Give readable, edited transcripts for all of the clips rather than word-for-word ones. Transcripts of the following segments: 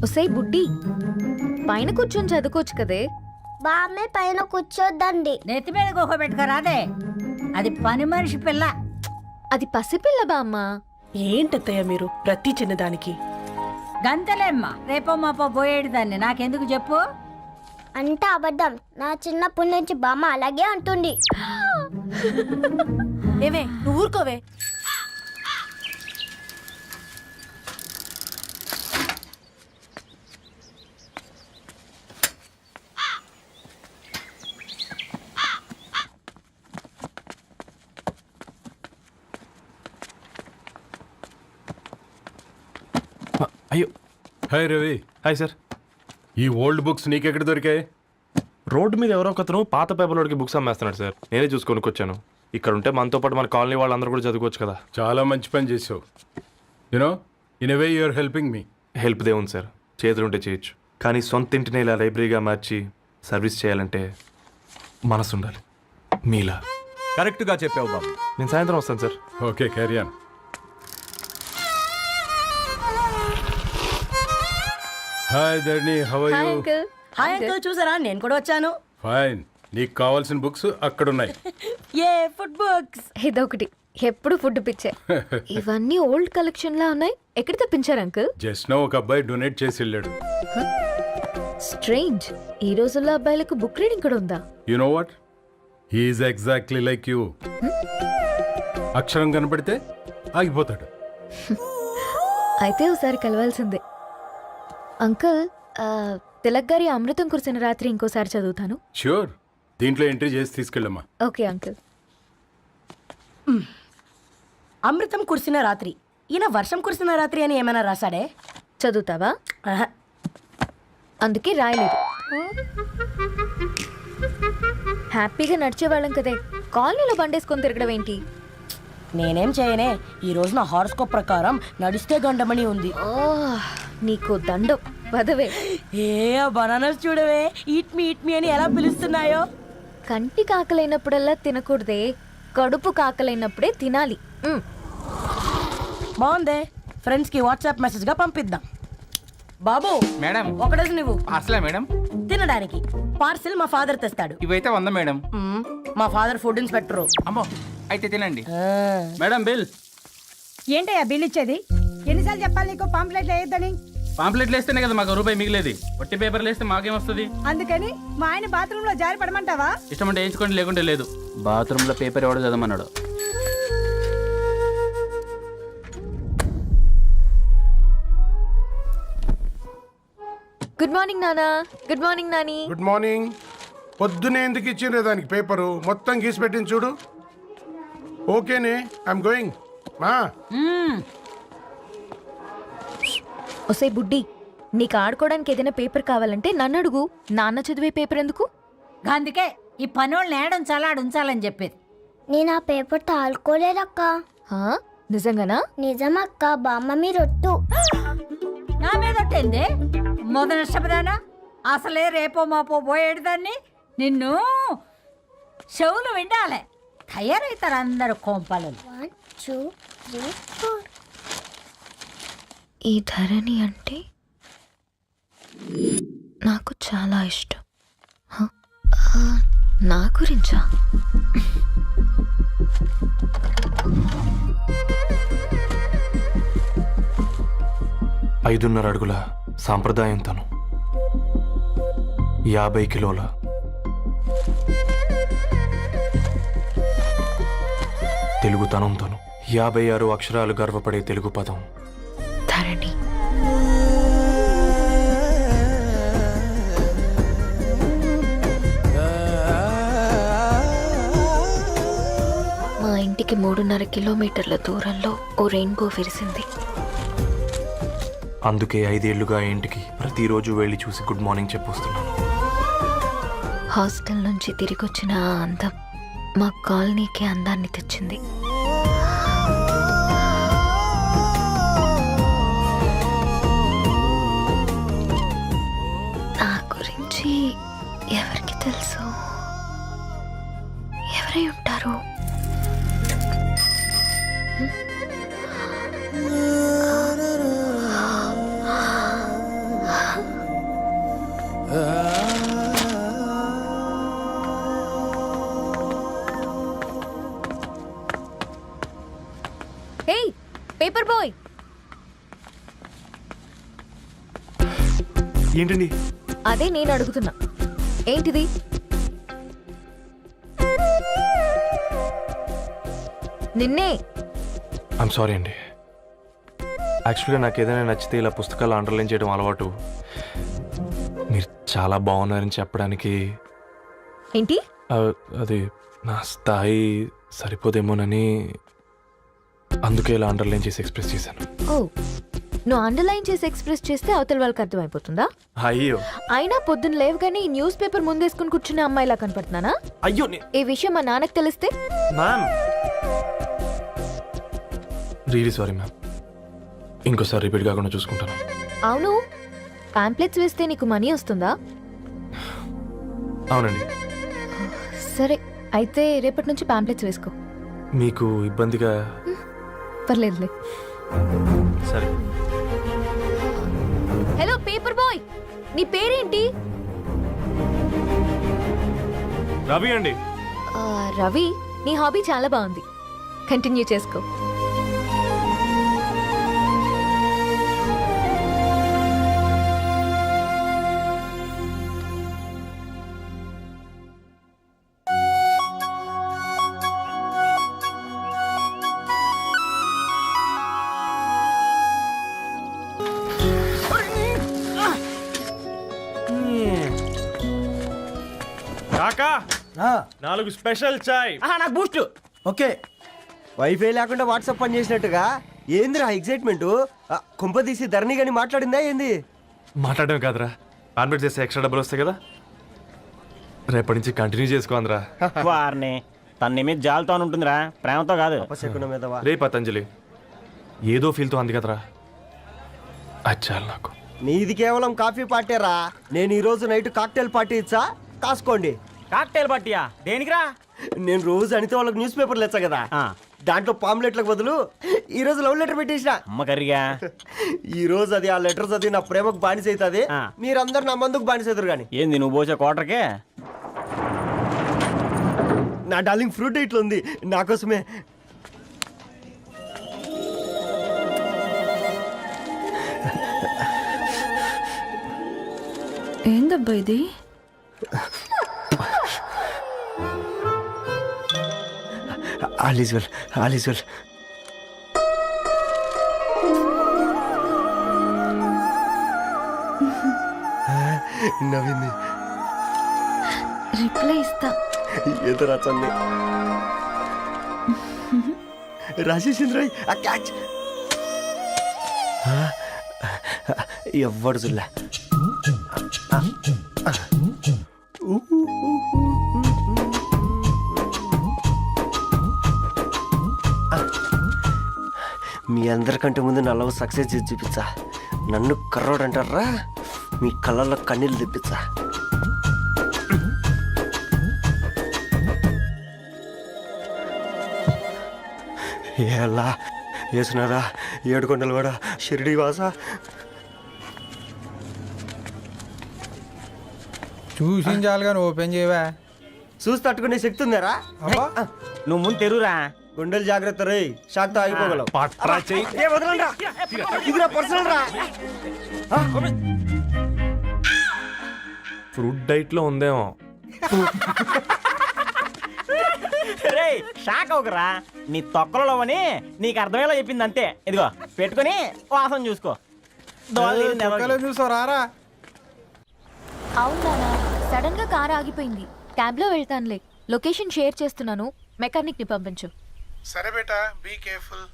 ఒసై బుడ్డి, పైన కూర్చొని చదువుకోవచ్చు కదే. బామ్మే పైన కూర్చోద్దండి. నెత్తి మీద గుహ పెట్టుకోరాదే, అది పని మనిషి పిల్ల. అది పసిపిల్ల బామ్మ. ఏంటత్తయ్య మీరు ప్రతి చిన్నదానికి? గంతలేమ్మా, రేపో మాపో పోయేడు దాన్ని నాకెందుకు చెప్పు. అంటే అబద్ధం. నా చిన్నప్పటి నుంచి బామ్మ అలాగే అంటుంది. ఏవే నువ్వు ఊరుకోవే. అయ్యో, హాయ్ రవి. Hi sir. ఈ ఓల్డ్ బుక్స్ నీకెక్కడ దొరికాయి? రోడ్డు మీద ఎవరో ఒకతను పాత పేపర్లోకి బుక్స్ అమ్మేస్తున్నాడు సార్. నేనే చూసుకొని వచ్చాను. ఇక్కడ ఉంటే మనతో పాటు మన కాలనీ వాళ్ళందరూ కూడా చదువుకోవచ్చు కదా. చాలా మంచి పని చేసావు. You know in a way you're helping me. Help దేవుంది సార్, చేతులుంటే చేయొచ్చు. కానీ సొంత ఇంటిని ఇలా లైబ్రరీగా మార్చి సర్వీస్ చేయాలంటే మనసు ఉండాలి. మీలా. కరెక్ట్గా చెప్పావు బాబు. నేను సాయంత్రం వస్తాను sir. Okay, carry on. Hi Dharni, how are hi you? Uncle. Hi uncle, చూసారా నేను కూడా వచ్చాను. ఫైన్. నీకు కావాల్సిన బుక్స్ అక్కడ ఉన్నాయి. ఏ ఫుడ్ బుక్స్? ఇదొకటి, ఎప్పుడు ఫుడ్ పిచ్చే. ఇవన్నీ ఓల్డ్ కలెక్షన్ లా ఉన్నాయి. ఎక్కడ తెప్పించారు అంకుల్? జస్ట్ నో ఒక అబ్బాయి డొనేట్ చేసి వెళ్ళాడు. స్ట్రేంజ్, ఈ రోజుల్లో అబ్బాయిలకు బుక్ రీడింగ్ కూడా ఉందా? You know what, he's exactly like you. అక్షరం కనపడితే ఆగిపోతాడు. అయితే ఒకసారి కలవాల్సిందే. అంకుల్, తిలక్ గారి అమృతం కురిసిన రాత్రి ఇంకోసారి చదువుతాను. ష్యూర్, దీంట్లో ఎంట్రీ చేసి తీసుకెళ్ళమ్మా. Okay uncle. అమృతం కురిసిన రాత్రి. ఈయన వర్షం కురిసిన రాత్రి అని ఏమైనా రాశాడే? చదువుతావా? ఆహా. అందుకే రాయలేదు. హ్యాపీగా నడిచేవాళ్ళం కదే, కాలనీలో బండేసుకొని తిరగడం ఏంటి? నేనేం చేయనే, ఈ రోజు నా హారోస్కోప్ ప్రకారం నడిస్తే గండమని ఉంది. ఓ, నీకు దండం పదవే. ఏ బనానాస్ చూడవే, ఈట్ మీ అని ఎలా పిలుస్తున్నాయో. కంటి కాకలైనప్పుడల్లా తినకూడదే, కడుపు కాకలైనప్పుడే తినాలి. బాగుందే, ఫ్రెండ్స్ కి వాట్సాప్ మెసేజ్ గా పంపిద్దాం. బాబు మేడం, ఒకటేసి నువ్వు అసలే మేడం తినడానికి పార్సిల్ మా ఫాదర్ తెస్తాడు. ఇవైతే 100 మేడం. మా ఫాదర్ ఫుడ్ ఇన్స్పెక్టరు. అమ్మో, అయితే తినండి. Madam bill. ఏంటయ్యా బిల్ ఇచ్చేది? ఎన్నిసార్లు చెప్పాలి నీకు పాంప్లెట్లు వేయొద్దని? పాంప్లెట్లు వేస్తేనే కదా మాకు రూపాయి మిగిలేది. ఒట్టి పేపర్లు వేస్తే మాకేమొస్తుంది? అందుకని మా ఆయన బాత్రూమ్ లో జారి పడమంటావా? ఇష్టం అంటే వేయించుకోండి, లేకుంటే లేదు. బాత్రూమ్ లో పేపర్ ఎవడో చదవమన్నాడు. గుడ్ మార్నింగ్ నానా. Good morning Nani. Good morning. పొద్దునే ఎందుకు ఇచ్చిండ్రే దానికి పేపరు? మొత్తం గీసి పెట్టింది చూడు. ఓకేనే, ఐఎమ్ గోయింగ్. మా ఒసే బుడ్డి, నీకు ఆడుకోవడానికి ఏదైనా పేపర్ కావాలంటే నన్ను అడుగు. నాన్న చదివే పేపర్ ఎందుకు? అందుకే ఈ పనోళ్ళని ఏడుంచాలా ఉంచాలని చెప్పేది. నేను ఆ పేపర్ తాలుకోలేదక్క. హా? నిజంగానా? నిజమక్క, బామ్మ మీరొట్టు. నా మీద ఒట్టేంది మొదటి నష్టపదానా? అసలే రేపో మాపో పోయేడు దాన్ని. నిన్ను చెవులు వినాలే, తయారవుతారు అందరు కోంపాలు. 1 2 3 4. ఈ ధరణి అంటే నాకు చాలా ఇష్టం. హ? నా గురించా? ఐదున్నర అడుగుల సాంప్రదాయం తను, 50 కిలోల తెలుగుతనం తను, 56 అక్షరాలు గర్వపడే తెలుగు పదం ధరణి. మా ఇంటికి 3.5 కిలోమీటర్ల దూరంలో ఓ రెయిన్బో విరిసింది. అందుకే 5 ఏళ్లుగా ఇంటికి ప్రతిరోజు వెళ్ళి చూసి గుడ్ మార్నింగ్ చెప్పొస్తున్నాను. హాస్టల్ నుంచి తిరిగొచ్చిన ఆ అందం మా కాలనీకి అందాన్ని తెచ్చింది. నా గురించి ఎవరికి తెలుసు? ఎవరై ఉంటారు? పేపర్ బాయ్ ఏంటండి? అదే నేను అడుగుతున్నా, ఏంటిది? నిన్నే. ఐమ్ సారీ అండి. యాక్చువల్గా నాకు ఏదైనా నచ్చితే ఇలా పుస్తకాలు అండర్లైన్ చేయడం అలవాటు. మీరు చాలా బాగున్నారని చెప్పడానికి ఏంటి? అది నా స్థాయి సరిపోదేమోనని అందుకే ఇలా అండర్లైన్ చేసి ఎక్స్ప్రెస్ చేశాను. ఓ, నువ్వు అండర్లైన్ చేసి ఎక్స్ప్రెస్ చేస్తే అవతల వాళ్ళకి అర్థమైపోతుందా? అయ్యో అయినా పొద్దున్న లేవగానే ఈ న్యూస్ పేపర్ ముందేసుకుని కూర్చున్న అమ్మాయిలా కనపడుతున్నానా? అయ్యో ఈ విషయం మా నాన్నకి తెలిస్తే? Ma'am really sorry ma'am. ఇంకోసారి రిపీట్ కాకుండా చూసుకుంటాను. అవును, పాంప్లెట్స్ వేస్తే నీకు మనీ వస్తుందా? అవునండి. సరే, అయితే రేపటి నుంచి పాంప్లెట్స్ వేసుకో. మీకు ఇబ్బందిగా? పర్లేదులే. సరే. హలో పేపర్ బాయ్, నీ పేరేంటి? రవి అండి. రవి, నీ హాబీ చాలా బాగుంది, కంటిన్యూ చేసుకో. కాకా 4 స్పెషల్ చాయ్. నాకు బూస్ట్. ఓకే, వైఫై లేకుండా వాట్సాప్ పని చేసినట్టుగా ఏందిరా ఎగ్జైట్మెంట్? కుంప తీసి ధరణి గాని మాట్లాడిందా ఏంది? మాట్లాడడం కాదురా, కాన్వర్ట్ చేస్తే ఎక్స్ట్రా డబ్బులు వస్తాయి కదా, రేపటి నుంచి కంటిన్యూ చేసుకోందిరా. వారిని తన మీద జాలతో ఉంటుందిరా, ప్రేమతో కాదు. అపశకునం మీదవా? రే పతంజలి, ఏదో ఫీల్తో అంది కదరా, అది చాలు నాకు. నీది కేవలం కాఫీ పార్టీరా. నేను ఈ రోజు నైట్ కాక్టైల్ పార్టీ ఇచ్చా, కాసుకోండి. కాక్టైల్ పార్టీయా? దేనికిరా? నేను రోజు అనితే వాళ్ళకి న్యూస్ పేపర్లు ఇచ్చా కదా, దాంట్లో పాంప్లెట్లకు బదులు ఈ రోజు లవ్ లెటర్ పెట్టేసిన. అమ్మ కర్రీగా. ఈ రోజు అది ఆ లెటర్ చదివి నా ప్రేమకు బానిస అవుతుంది, మీరందరు నా మందుకు బానిస అవుతారు. కానీ ఏంది నువ్వు పోసే కోటర్కే? నా డార్లింగ్ ఫ్రూట్ ఇట్లా ఉంది నా కోసమే. ఏందబ్బా ఇది? All is well, all is well. నవ్వింది. రిప్లై ఇస్తా. ఏదో రచండి రాజేసింద్ర ఆ క్యాచ్ ఎవ్వడు జుల్లా. మీ అందరికంటే ముందు నా లవ్ సక్సెస్ చేసి చూపించా. నన్ను కర్రోడు అంటారా, మీ కళ్ళల్లో కన్నీళ్ళు తెప్పించా. ఎలా వేసినారా ఏడుకొండలు కూడా షిరిడి వాస. చూసించాలి కానీ ఓపెన్ చేయవా? చూసి తట్టుకునే శక్తి ఉందారా? నువ్వు ముందు తెరురా. గుండెలు జాగ్రత్త రే, షాక్తో ఆగిపోగలవు. పట్రా చెయ్యి. ఏ వదలండ్రా, ఇదిరా పర్సనల్ రా. ఫ్రూట్ డైట్ లో ఉందేమో. రే షాక్ అవకరా, నీ తొక్కలలో అని నీకు అర్థమయ్యేలా చెప్పింది అంతే. ఇదిగో పెట్టుకొని వాసన చూసుకో. చూసారా? అవునా, సడన్ గా కార్ ఆగిపోయింది, క్యాబ్ లో వెళ్తానులే. లొకేషన్ షేర్ చేస్తున్నాను, మెకానిక్ ని పంపించు. సరే బేటా, be careful.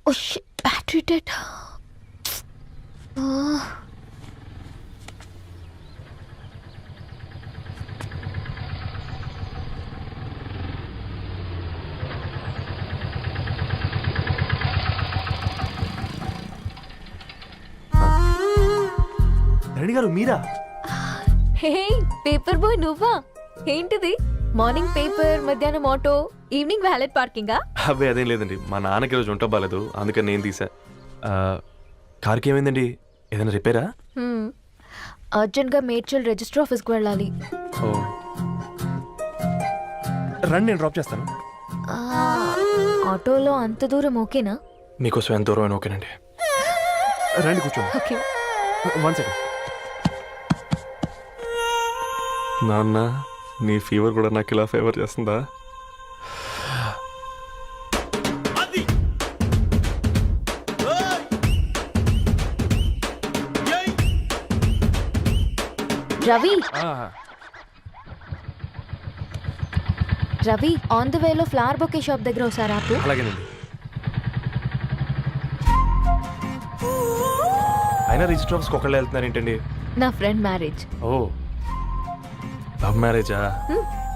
Oh shit, battery dead. Dharani garu మీరా? హే పేపర్ బాయ్, నువ్వా? ఏంటిది? మార్నింగ్ పేపర్, మధ్యాహ్నం ఆటో, ఈవినింగ్ వ్యాలెట్ పార్కింగా? అబ్బాయి అదేం లేదండి, మా నాన్నకి రోజు ఉంట బాగాలేదు, అందుకని నేను తీసా. కార్కి ఏమైందండి? ఏదైనా రిపేరా? అర్జెంట్గా మేడ్చల్ రిజిస్టర్ ఆఫీస్కి వెళ్ళాలి. ఓ రండి, నేను డ్రాప్ చేస్తాను. ఆ, ఆటోలో అంత దూరం ఓకేనా? మీకోసం ఎంత దూరం అయినా ఓకేనండి. రండి కూర్చోండి. ఓకే. 1 సెకండ్. నాన్న, నీ ఫీవర్ కూడా నాకు ఇలా ఫేవర్ చేస్తుందా? రవి, రవి, ఆన్ ద వేలో ఫ్లవర్ బొకే షాప్ దగ్గర ఒకసారి ఆపు. అలాగేనండి. అయినా రిజిస్టర్ ఆఫీస్కి ఒకళ్ళు వెళ్తున్నారు ఏంటండి? నా ఫ్రెండ్ మ్యారేజ్. ఓ, లవ్ మ్యారేజా?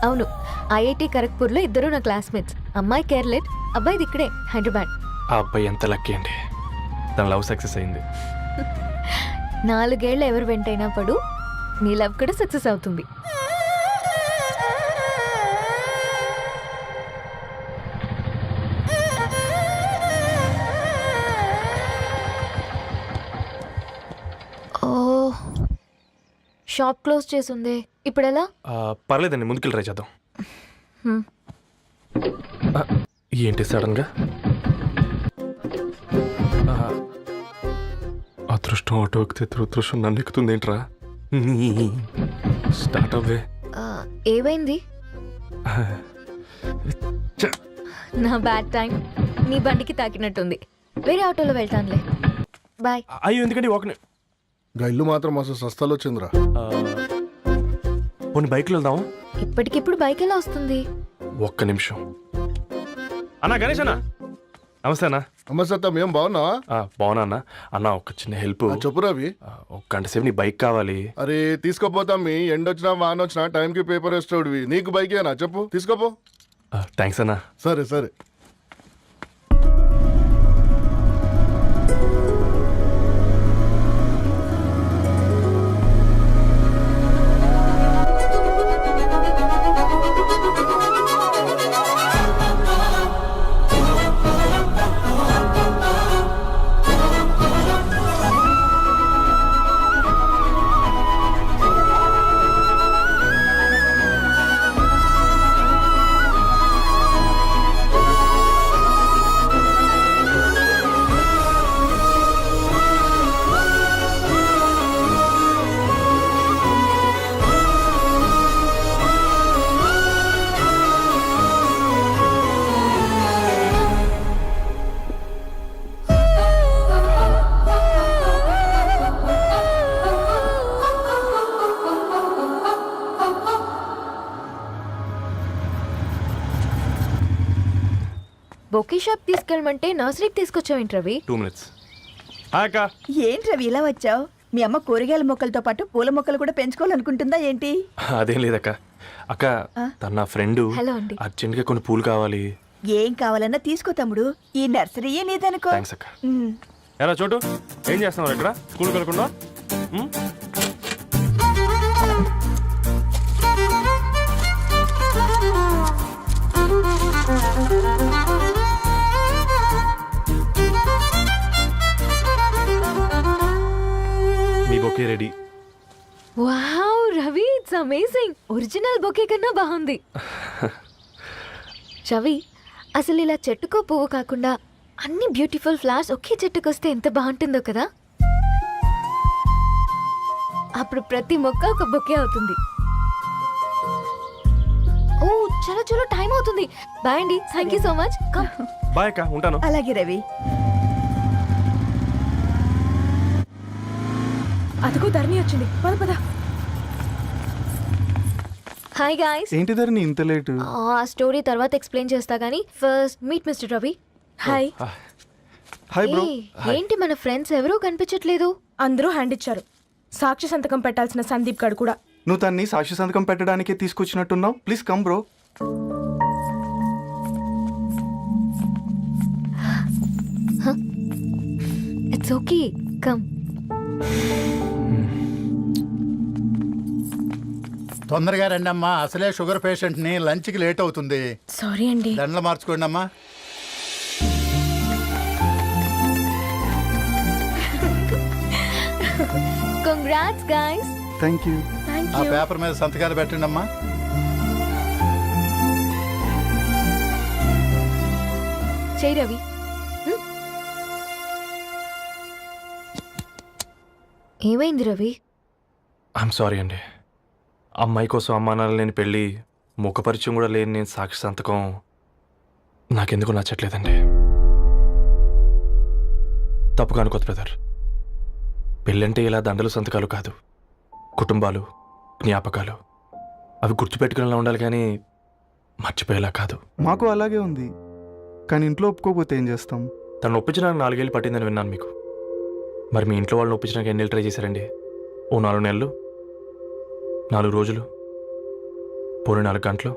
అవును, ఐఐటి ఖరగ్పూర్లో ఇద్దరు నా క్లాస్మేట్స్. అమ్మాయి కేర్లెట్, అబ్బాయిది ఇక్కడే హైదరాబాద్. ఆ అబ్బాయి ఎంత లక్కీ అండి, తన లవ్ సక్సెస్ అయింది. 4 ఏళ్ళు ఎవరు వెంటైనా పడు, నీ లవ్ కూడా సక్సెస్ అవుతుంది. ఓ, షాప్ క్లోజ్ చేసింది. ఇప్పుడు ఎలా? పర్లేదండి, ముందుకెళ్ళి ట్రై చేద్దాం. హ్మ్. ఏంటి సడన్గా? అదృష్టం ఆటో ఎక్కితే దురదృష్టం నన్ను ఎక్కుతుంది ఏంట్రా? స్టార్ట్ అవ్వే. ఏమైంది? నా బ్యాడ్ టైం నీ బండికి తాకినట్టుంది. వేరే ఆటోలో వెళ్తానులే. బాయ్. అయ్యో, ఎందుకండి ఒక ఇల్లు మాత్రం అసలు సస్తాలో వచ్చిందిరా. కొన్ని బైక్లో వెళ్దాం. ఇప్పటికిప్పుడు బైక్ ఎలా వస్తుంది? ఒక్క నిమిషం. అన్నా, గణేష్ అన్న, నమస్తే అన్న. నమస్తే, ఏం బాగున్నావా? బాగున్నా అన్న. అన్న, ఒక చిన్న హెల్ప్. చెప్పు రవి. ఒక గంట సేపు నీ బైక్ కావాలి. అరే తీసుకోపోతాం, మీ ఎండొచ్చినా వానొచ్చినా టైంకి పేపర్ వేస్తాడువి. నీకు బైకేనా? చెప్పు, తీసుకోపో. థ్యాంక్స్ అన్న. సరే సరే. బొకే షాప్ తీసుకెళ్ళమంటే నర్సరీకి తీసుకొచ్చావేంటి రవి? 2 minutes. హాయ్ అక్క. ఏంటి రవి ఇలా వచ్చావు? మీ అమ్మ కూరగాయల మొక్కలతో పాటు పూల మొక్కలు కూడా పెంచుకోవాలనుకుంటుందా ఏంటి? అదేం లేదక్క. అక్క, తన నా ఫ్రెండ్. హలో అండి. అర్జెంట్గా కొన్ని పూలు కావాలి. ఏం కావాలన్నా తీసుకో తమ్ముడు, ఈ నర్సరీయే నీదనుకో. థ్యాంక్స్ అక్క. ఎలా చోటు, ఏం చేస్తున్నావు ఇక్కడ? స్కూల్కి వెళ్ళకుండా? మీ bouquet ready. Wow Ravi, it's amazing. Original bouquet కన్నా బాగుంది. రవి, అసలు ఇలా చెట్టుకో పువ్వు కాకుండా అన్ని బ్యూటిఫుల్ ఫ్లవర్స్ ఒకే చెట్టుకు వస్తే ఎంత బాగుంటుందో కదా. అప్పుడు ప్రతి మొక్క ఒక బొకే అవుతుంది. ఓ చలో చలో, టైం అవుతుంది. బాయ్ అండి, thank you so much. Bye అక్క, ఉంటాను. అలాగే రవి. అదిగో ధరణి వచ్చింది, పద పద. Hi guys. ఏంటి ధరణి ఇంత లేటు? ఆ స్టోరీ తర్వాత ఎక్స్ప్లెయిన్ చేస్తా గానీ first meet mister Ravi. Hi. Hi bro. ఏంటి మన ఫ్రెండ్స్ ఎవరూ కనిపించట్లేదు? అందరూ హ్యాండ్ ఇచ్చారు. సాక్షి సంతకం పెట్టాల్సిన సందీప్ గడు కూడా. నువ్వు తన్ని సాక్షి సంతకం పెట్టడానికే తీసుకొచ్చినట్టున్నావు. Please come bro. It's okay, come. తొందరగా రండి అమ్మా, అసలే షుగర్ పేషెంట్ ని, లంచ్ కి లేట్ అవుతుంది. సారీ అండి. దండలు మార్చుకోండి అమ్మా. Congrats guys, thank you. ఆ పేపర్ మీద సంతకాలు పెట్టండి అమ్మా. చెయ్యి రవి. ఏమైంది రవి? ఐఎమ్ సారీ అండి. అమ్మాయి కోసం అమ్మానాలు లేని పెళ్ళి, ముఖపరిచయం కూడా లేని నేను సాక్షి సంతకం నాకెందుకు నచ్చట్లేదండి. తప్పుగా అనుకోదు బ్రదర్. పెళ్ళంటే ఇలా దండలు సంతకాలు కాదు, కుటుంబాలు, జ్ఞాపకాలు. అవి గుర్తుపెట్టుకునేలా ఉండాలి కానీ మర్చిపోయేలా కాదు. మాకు అలాగే ఉంది, కానీ ఇంట్లో ఒప్పుకోకపోతే ఏం చేస్తాం? తను ఒప్పించడానికి 4 ఏళ్ళు పట్టిందని విన్నాను మీకు. మరి మీ ఇంట్లో వాళ్ళని ఒప్పించడానికి ఎన్ని ట్రై చేశారండి? ఓ 4 నెలలు, 4 రోజులు, పోనీ 4 గంటలు?